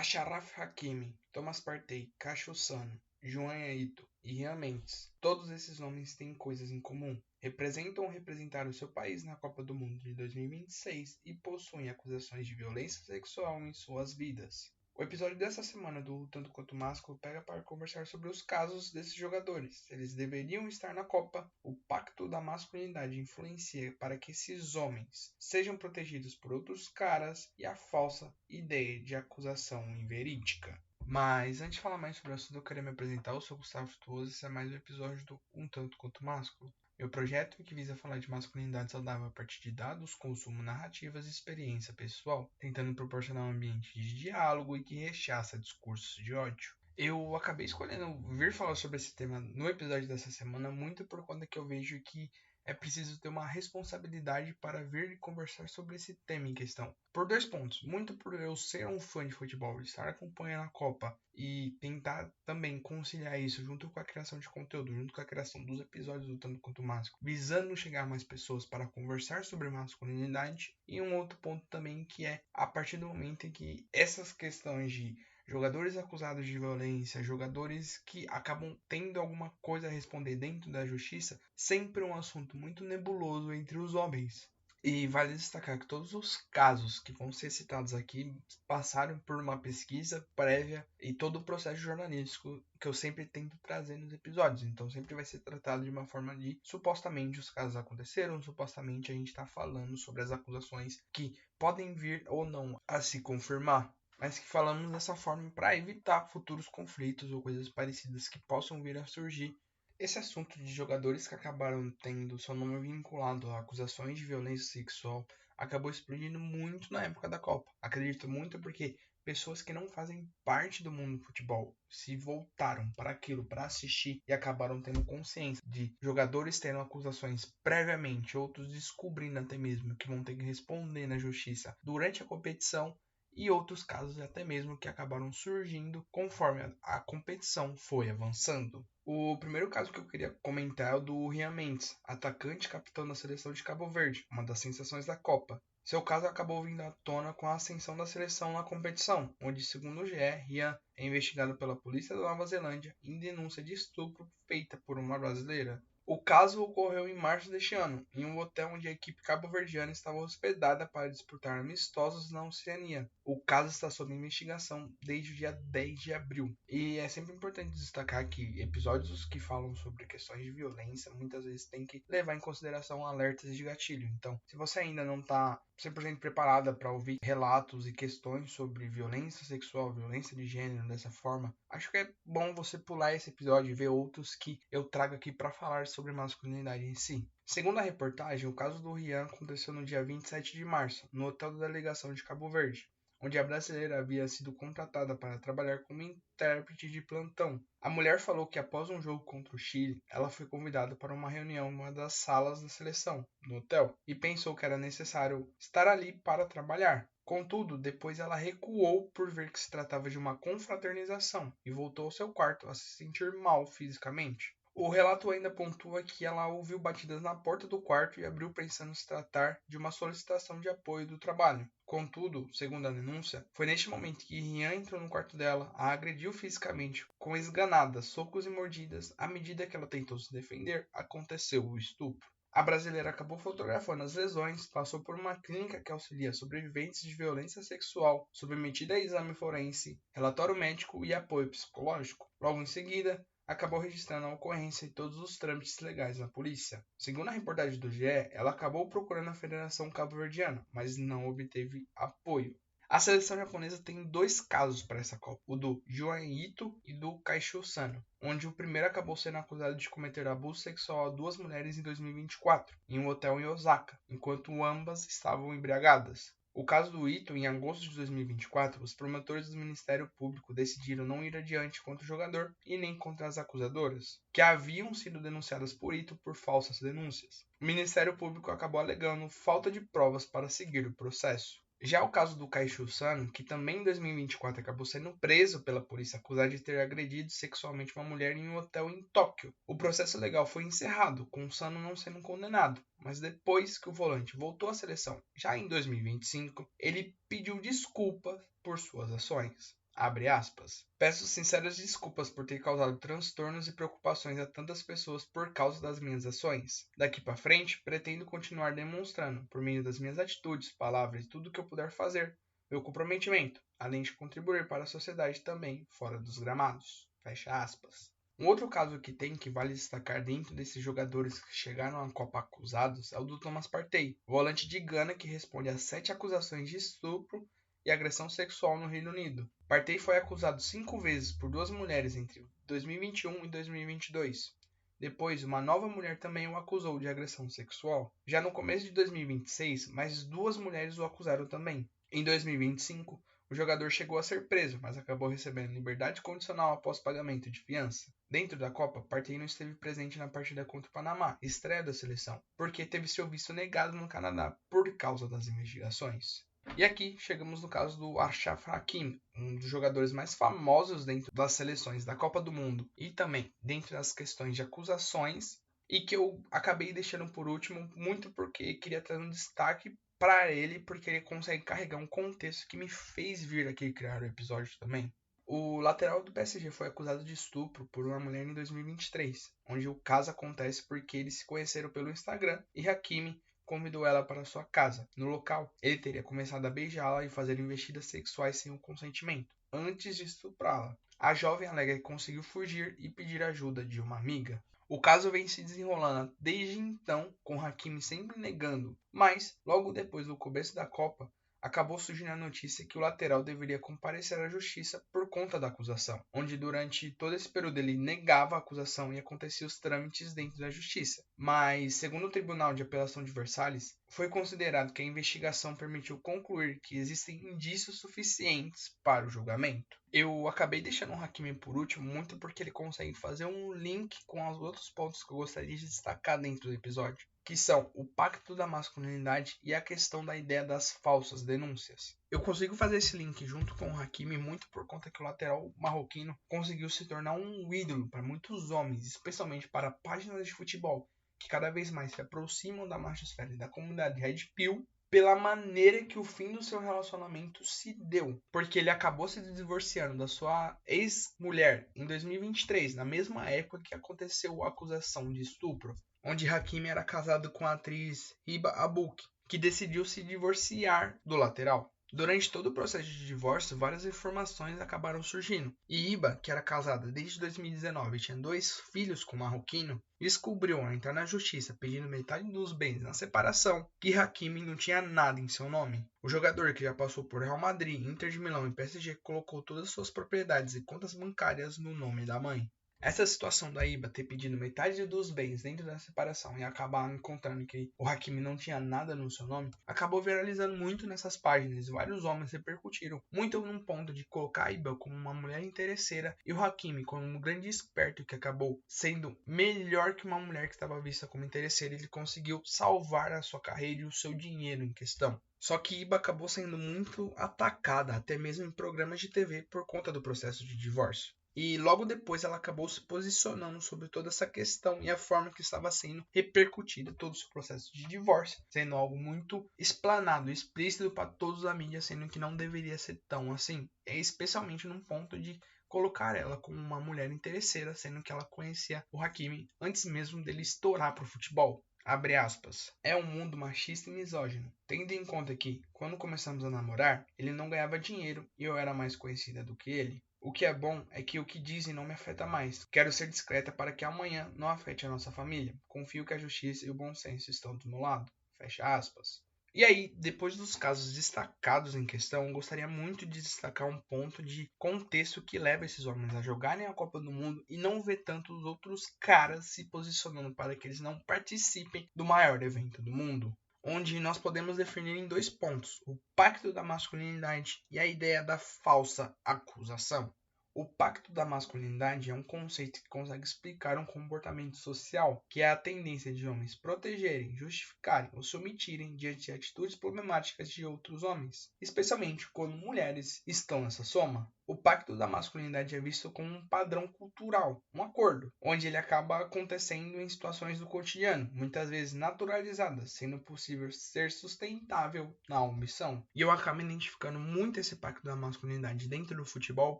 Achraf Hakimi, Thomas Partey, Cacho Sano, João Ito e Rian Mendes, todos esses nomes têm coisas em comum. Representam ou representaram seu país na Copa do Mundo de 2026 e possuem acusações de violência sexual em suas vidas. O episódio dessa semana do Tanto Quanto Másculo pega para conversar sobre os casos desses jogadores, se eles deveriam estar na Copa, o pacto da masculinidade influencia para que esses homens sejam protegidos por outros caras e a falsa ideia de acusação inverídica. Mas antes de falar mais sobre o assunto, eu queria me apresentar. Eu sou Gustavo Tuoso e esse é mais um episódio do Um Tanto Quanto Másculo. Meu projeto que visa falar de masculinidade saudável a partir de dados, consumo, narrativas e experiência pessoal, tentando proporcionar um ambiente de diálogo e que rechaça discursos de ódio. Eu acabei escolhendo vir falar sobre esse tema no episódio dessa semana muito por conta que eu vejo que é preciso ter uma responsabilidade para vir conversar sobre esse tema em questão. Por dois pontos. Muito por eu ser um fã de futebol, estar acompanhando a Copa e tentar também conciliar isso junto com a criação de conteúdo, junto com a criação dos episódios do Tanto Quanto Másculo, visando chegar a mais pessoas para conversar sobre masculinidade. E um outro ponto também que é a partir do momento em que essas questões de jogadores acusados de violência, jogadores que acabam tendo alguma coisa a responder dentro da justiça, sempre um assunto muito nebuloso entre os homens. E vale destacar que todos os casos que vão ser citados aqui passaram por uma pesquisa prévia e todo o processo jornalístico que eu sempre tento trazer nos episódios. Então sempre vai ser tratado de uma forma de supostamente os casos aconteceram, supostamente a gente está falando sobre as acusações que podem vir ou não a se confirmar, mas que falamos dessa forma para evitar futuros conflitos ou coisas parecidas que possam vir a surgir. Esse assunto de jogadores que acabaram tendo seu nome vinculado a acusações de violência sexual acabou explodindo muito na época da Copa. Acredito muito porque pessoas que não fazem parte do mundo do futebol se voltaram para aquilo, para assistir e acabaram tendo consciência de jogadores tendo acusações previamente, outros descobrindo até mesmo que vão ter que responder na justiça durante a competição e outros casos até mesmo que acabaram surgindo conforme a competição foi avançando. O primeiro caso que eu queria comentar é o do Rian Mendes, atacante e capitão da seleção de Cabo Verde, uma das sensações da Copa. Seu caso acabou vindo à tona com a ascensão da seleção na competição, onde, segundo o GE, Rian é investigado pela polícia da Nova Zelândia em denúncia de estupro feita por uma brasileira. O caso ocorreu em março deste ano, em um hotel onde a equipe cabo-verdiana estava hospedada para disputar amistosos na Oceania. O caso está sob investigação desde o dia 10 de abril. E é sempre importante destacar que episódios que falam sobre questões de violência muitas vezes tem que levar em consideração alertas de gatilho. Então, se você ainda não está 100% preparada para ouvir relatos e questões sobre violência sexual, violência de gênero dessa forma, acho que é bom você pular esse episódio e ver outros que eu trago aqui para falar sobre masculinidade em si. Segundo a reportagem, o caso do Rian aconteceu no dia 27 de março, no hotel da delegação de Cabo Verde, onde a brasileira havia sido contratada para trabalhar como intérprete de plantão. A mulher falou que após um jogo contra o Chile, ela foi convidada para uma reunião em uma das salas da seleção, no hotel, e pensou que era necessário estar ali para trabalhar. Contudo, depois ela recuou por ver que se tratava de uma confraternização e voltou ao seu quarto a se sentir mal fisicamente. O relato ainda pontua que ela ouviu batidas na porta do quarto e abriu pensando se tratar de uma solicitação de apoio do trabalho. Contudo, segundo a denúncia, foi neste momento que Rian entrou no quarto dela, a agrediu fisicamente, com esganadas, socos e mordidas. À medida que ela tentou se defender, aconteceu o estupro. A brasileira acabou fotografando as lesões, passou por uma clínica que auxilia sobreviventes de violência sexual, submetida a exame forense, relatório médico e apoio psicológico. Logo em seguida, acabou registrando a ocorrência e todos os trâmites legais na polícia. Segundo a reportagem do GE, ela acabou procurando a Federação Cabo-Verdiana, mas não obteve apoio. A seleção japonesa tem dois casos para essa Copa, o do João Ito e do Caixo Sano, onde o primeiro acabou sendo acusado de cometer abuso sexual a duas mulheres em 2024, em um hotel em Osaka, enquanto ambas estavam embriagadas. O caso do Ito, em agosto de 2024, os promotores do Ministério Público decidiram não ir adiante contra o jogador e nem contra as acusadoras, que haviam sido denunciadas por Ito por falsas denúncias. O Ministério Público acabou alegando falta de provas para seguir o processo. Já o caso do Caixo Sano, que também em 2024 acabou sendo preso pela polícia acusado de ter agredido sexualmente uma mulher em um hotel em Tóquio. O processo legal foi encerrado, com o Sano não sendo condenado, mas depois que o volante voltou à seleção, já em 2025, ele pediu desculpas por suas ações. Abre aspas. Peço sinceras desculpas por ter causado transtornos e preocupações a tantas pessoas por causa das minhas ações. Daqui para frente, pretendo continuar demonstrando, por meio das minhas atitudes, palavras e tudo o que eu puder fazer, meu comprometimento, além de contribuir para a sociedade também fora dos gramados. Fecha aspas. Um outro caso que vale destacar dentro desses jogadores que chegaram à Copa acusados é o do Thomas Partey, volante de Gana que responde a 7 acusações de estupro e agressão sexual no Reino Unido. Partey foi acusado 5 vezes por 2 mulheres entre 2021 e 2022. Depois, uma nova mulher também o acusou de agressão sexual. Já no começo de 2026, mais 2 mulheres o acusaram também. Em 2025, o jogador chegou a ser preso, mas acabou recebendo liberdade condicional após pagamento de fiança. Dentro da Copa, Partey não esteve presente na partida contra o Panamá, estreia da seleção, porque teve seu visto negado no Canadá por causa das investigações. E aqui chegamos no caso do Achraf Hakimi, um dos jogadores mais famosos dentro das seleções da Copa do Mundo e também dentro das questões de acusações, e que eu acabei deixando por último muito porque queria trazer um destaque para ele, porque ele consegue carregar um contexto que me fez vir aqui criar o episódio também. O lateral do PSG foi acusado de estupro por uma mulher em 2023, onde o caso acontece porque eles se conheceram pelo Instagram e Hakimi convidou ela para sua casa. No local, ele teria começado a beijá-la e fazer investidas sexuais sem o consentimento, antes de estuprá-la. A jovem alega que conseguiu fugir e pedir ajuda de uma amiga. O caso vem se desenrolando desde então, com Hakimi sempre negando, mas logo depois do começo da Copa, acabou surgindo a notícia que o lateral deveria comparecer à justiça por conta da acusação, onde durante todo esse período ele negava a acusação e acontecia os trâmites dentro da justiça. Mas, segundo o Tribunal de Apelação de Versalhes, foi considerado que a investigação permitiu concluir que existem indícios suficientes para o julgamento. Eu acabei deixando o Hakimi por último muito porque ele consegue fazer um link com os outros pontos que eu gostaria de destacar dentro do episódio, que são o pacto da masculinidade e a questão da ideia das falsas denúncias. Eu consigo fazer esse link junto com o Hakimi muito por conta que o lateral marroquino conseguiu se tornar um ídolo para muitos homens, especialmente para páginas de futebol, que cada vez mais se aproximam da machosfera e da comunidade Red Pill pela maneira que o fim do seu relacionamento se deu. Porque ele acabou se divorciando da sua ex-mulher em 2023, na mesma época que aconteceu a acusação de estupro, onde Hakimi era casado com a atriz Hiba Abuk, que decidiu se divorciar do lateral. Durante todo o processo de divórcio, várias informações acabaram surgindo. E Iba, que era casada desde 2019 e tinha 2 filhos com o marroquino, descobriu ao entrar na justiça pedindo metade dos bens na separação que Hakimi não tinha nada em seu nome. O jogador, que já passou por Real Madrid, Inter de Milão e PSG, colocou todas as suas propriedades e contas bancárias no nome da mãe. Essa situação da Iba ter pedido metade dos bens dentro da separação e acabar encontrando que o Hakimi não tinha nada no seu nome, acabou viralizando muito nessas páginas e vários homens repercutiram muito num ponto de colocar a Iba como uma mulher interesseira e o Hakimi como um grande esperto que acabou sendo melhor que uma mulher que estava vista como interesseira. Ele conseguiu salvar a sua carreira e o seu dinheiro em questão. Só que Iba acabou sendo muito atacada, até mesmo em programas de TV, por conta do processo de divórcio. E logo depois ela acabou se posicionando sobre toda essa questão e a forma que estava sendo repercutida todo o seu processo de divórcio, sendo algo muito explanado, explícito para todos a mídia, sendo que não deveria ser tão assim. Especialmente num ponto de colocar ela como uma mulher interesseira, sendo que ela conhecia o Hakimi antes mesmo dele estourar para o futebol. Abre aspas. É um mundo machista e misógino. Tendo em conta que, quando começamos a namorar, ele não ganhava dinheiro e eu era mais conhecida do que ele. O que é bom é que o que dizem não me afeta mais. Quero ser discreta para que amanhã não afete a nossa família. Confio que a justiça e o bom senso estão do meu lado. Fecha aspas. E aí, depois dos casos destacados em questão, gostaria muito de destacar um ponto de contexto que leva esses homens a jogarem a Copa do Mundo e não ver tanto os outros caras se posicionando para que eles não participem do maior evento do mundo, onde nós podemos definir em 2 pontos: o pacto da masculinidade e a ideia da falsa acusação. O pacto da masculinidade é um conceito que consegue explicar um comportamento social, que é a tendência de homens protegerem, justificarem ou se omitirem diante de atitudes problemáticas de outros homens, especialmente quando mulheres estão nessa soma. O pacto da masculinidade é visto como um padrão cultural, um acordo, onde ele acaba acontecendo em situações do cotidiano, muitas vezes naturalizadas, sendo possível ser sustentável na omissão. E eu acabo identificando muito esse pacto da masculinidade dentro do futebol,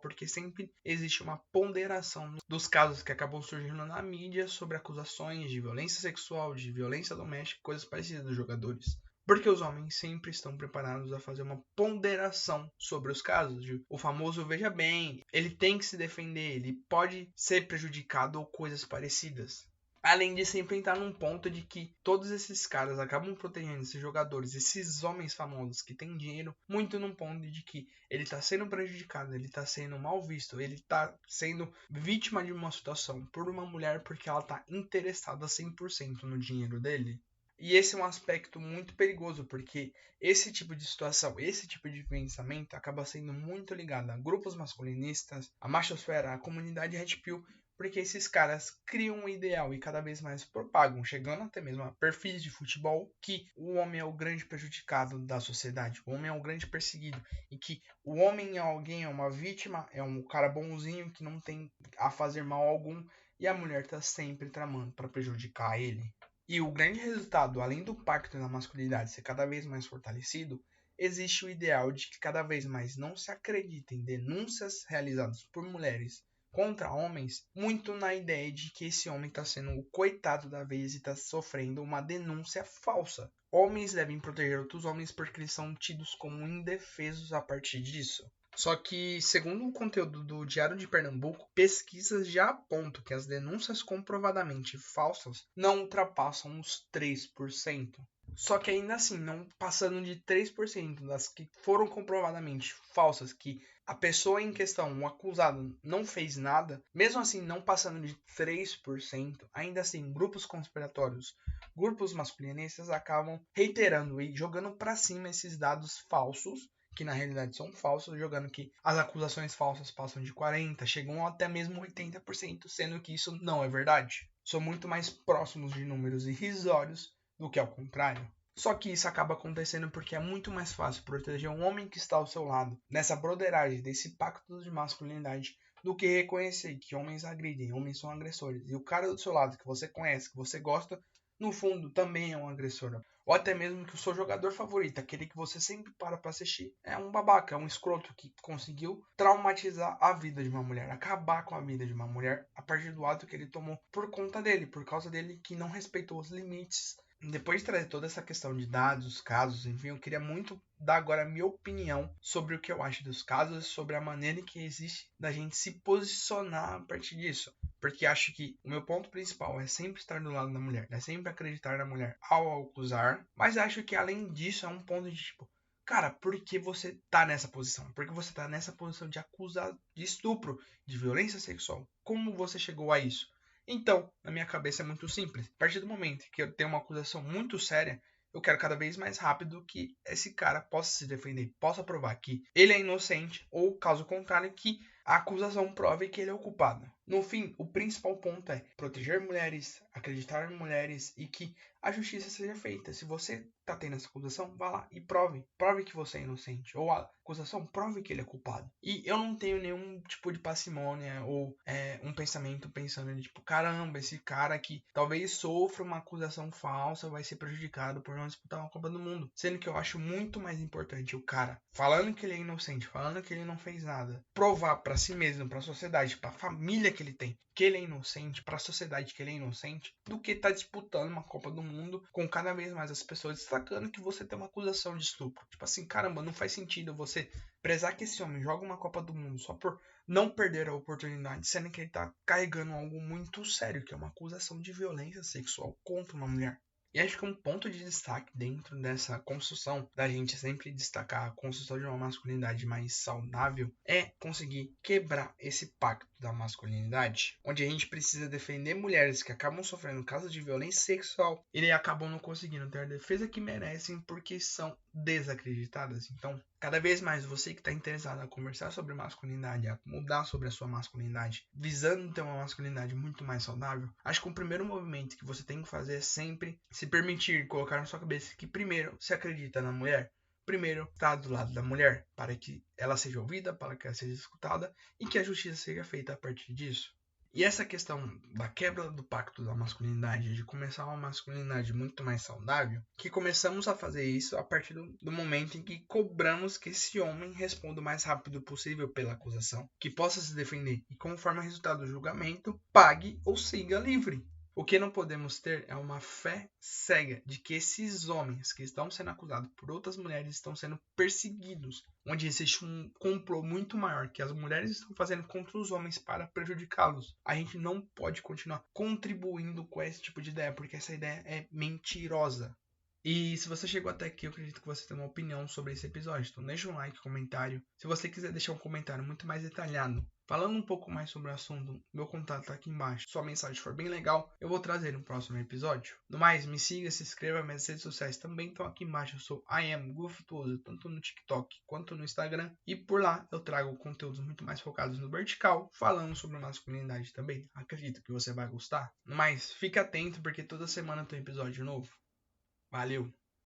porque sempre existe uma ponderação dos casos que acabam surgindo na mídia sobre acusações de violência sexual, de violência doméstica, coisas parecidas dos jogadores. Porque os homens sempre estão preparados a fazer uma ponderação sobre os casos. O famoso veja bem, ele tem que se defender, ele pode ser prejudicado ou coisas parecidas. Além de sempre entrar num ponto de que todos esses caras acabam protegendo esses jogadores, esses homens famosos que têm dinheiro, muito num ponto de que ele está sendo prejudicado, ele está sendo mal visto, ele está sendo vítima de uma situação por uma mulher porque ela está interessada 100% no dinheiro dele. E esse é um aspecto muito perigoso, porque esse tipo de situação, esse tipo de pensamento acaba sendo muito ligado a grupos masculinistas, a machosfera, a comunidade Red Pill, porque esses caras criam um ideal e cada vez mais propagam, chegando até mesmo a perfis de futebol, que o homem é o grande prejudicado da sociedade, o homem é o grande perseguido, e que o homem é alguém, é uma vítima, é um cara bonzinho que não tem a fazer mal algum, e a mulher tá sempre tramando para prejudicar ele. E o grande resultado, além do pacto da masculinidade ser cada vez mais fortalecido, existe o ideal de que cada vez mais não se acredite em denúncias realizadas por mulheres contra homens, muito na ideia de que esse homem está sendo o coitado da vez e está sofrendo uma denúncia falsa. Homens devem proteger outros homens porque eles são tidos como indefesos a partir disso. Só que, segundo o conteúdo do Diário de Pernambuco, pesquisas já apontam que as denúncias comprovadamente falsas não ultrapassam os 3%. Só que ainda assim, não passando de 3% das que foram comprovadamente falsas, que a pessoa em questão, o acusado, não fez nada, mesmo assim não passando de 3%, ainda assim grupos conspiratórios, grupos masculinistas acabam reiterando e jogando para cima esses dados falsos, que na realidade são falsos, jogando que as acusações falsas passam de 40%, chegam até mesmo 80%, sendo que isso não é verdade. São muito mais próximos de números irrisórios do que ao contrário. Só que isso acaba acontecendo porque é muito mais fácil proteger um homem que está ao seu lado, nessa broderagem, desse pacto de masculinidade, do que reconhecer que homens agridem, homens são agressores. E o cara do seu lado, que você conhece, que você gosta, no fundo também é um agressor. Ou até mesmo que o seu jogador favorito, aquele que você sempre para assistir, é um babaca, é um escroto que conseguiu traumatizar a vida de uma mulher, acabar com a vida de uma mulher a partir do ato que ele tomou por conta dele, por causa dele que não respeitou os limites. Depois de trazer toda essa questão de dados, casos, enfim, eu queria muito dar agora a minha opinião sobre o que eu acho dos casos, sobre a maneira que existe da gente se posicionar a partir disso. Porque acho que o meu ponto principal é sempre estar do lado da mulher, é sempre acreditar na mulher ao acusar, mas acho que além disso é um ponto de tipo, cara, por que você tá nessa posição? Por que você tá nessa posição de acusar de estupro, de violência sexual? Como você chegou a isso? Então, na minha cabeça é muito simples. A partir do momento que eu tenho uma acusação muito séria, eu quero cada vez mais rápido que esse cara possa se defender, possa provar que ele é inocente, ou caso contrário, que a acusação prove que ele é o culpado. No fim, o principal ponto é proteger mulheres, acreditar em mulheres e que a justiça seja feita. Se você tá tendo essa acusação, vá lá e prove. Prove que você é inocente. Ou a acusação, prove que ele é culpado. E eu não tenho nenhum tipo de parcimônia ou um pensamento pensando de tipo, caramba, esse cara que talvez sofra uma acusação falsa vai ser prejudicado por não disputar uma Copa do Mundo. Sendo que eu acho muito mais importante o cara falando que ele é inocente, falando que ele não fez nada, provar para si mesmo, para a sociedade, para a família que ele tem, que ele é inocente, para a sociedade que ele é inocente, do que tá disputando uma Copa do Mundo com cada vez mais as pessoas destacando que você tem uma acusação de estupro. Tipo assim, caramba, não faz sentido você prezar que esse homem joga uma Copa do Mundo só por não perder a oportunidade, sendo que ele tá carregando algo muito sério, que é uma acusação de violência sexual contra uma mulher. E acho que um ponto de destaque dentro dessa construção da gente sempre destacar a construção de uma masculinidade mais saudável é conseguir quebrar esse pacto da masculinidade, onde a gente precisa defender mulheres que acabam sofrendo casos de violência sexual e acabam não conseguindo ter a defesa que merecem porque são desacreditadas. Então, cada vez mais você que está interessado a conversar sobre masculinidade, a mudar sobre a sua masculinidade, visando ter uma masculinidade muito mais saudável, acho que o primeiro movimento que você tem que fazer é sempre se permitir colocar na sua cabeça que primeiro se acredita na mulher. primeiro está do lado da mulher, para que ela seja ouvida, para que ela seja escutada e que a justiça seja feita a partir disso. E essa questão da quebra do pacto da masculinidade, de começar uma masculinidade muito mais saudável, que começamos a fazer isso a partir do momento em que cobramos que esse homem responda o mais rápido possível pela acusação, que possa se defender e, conforme resultado do julgamento, pague ou siga livre. O que não podemos ter é uma fé cega de que esses homens que estão sendo acusados por outras mulheres estão sendo perseguidos, onde existe um complô muito maior que as mulheres estão fazendo contra os homens para prejudicá-los. A gente não pode continuar contribuindo com esse tipo de ideia, porque essa ideia é mentirosa. E se você chegou até aqui, eu acredito que você tem uma opinião sobre esse episódio. Então deixa um like, comentário. Se você quiser deixar um comentário muito mais detalhado, falando um pouco mais sobre o assunto, meu contato está aqui embaixo. Se sua mensagem for bem legal, eu vou trazer no próximo episódio. No mais, me siga, se inscreva, minhas redes sociais também estão aqui embaixo. Eu sou IamGooftuoso, tanto no TikTok quanto no Instagram. E por lá eu trago conteúdos muito mais focados no vertical, falando sobre masculinidade também. Acredito que você vai gostar. No mais, fica atento porque toda semana tem um episódio novo. Valeu!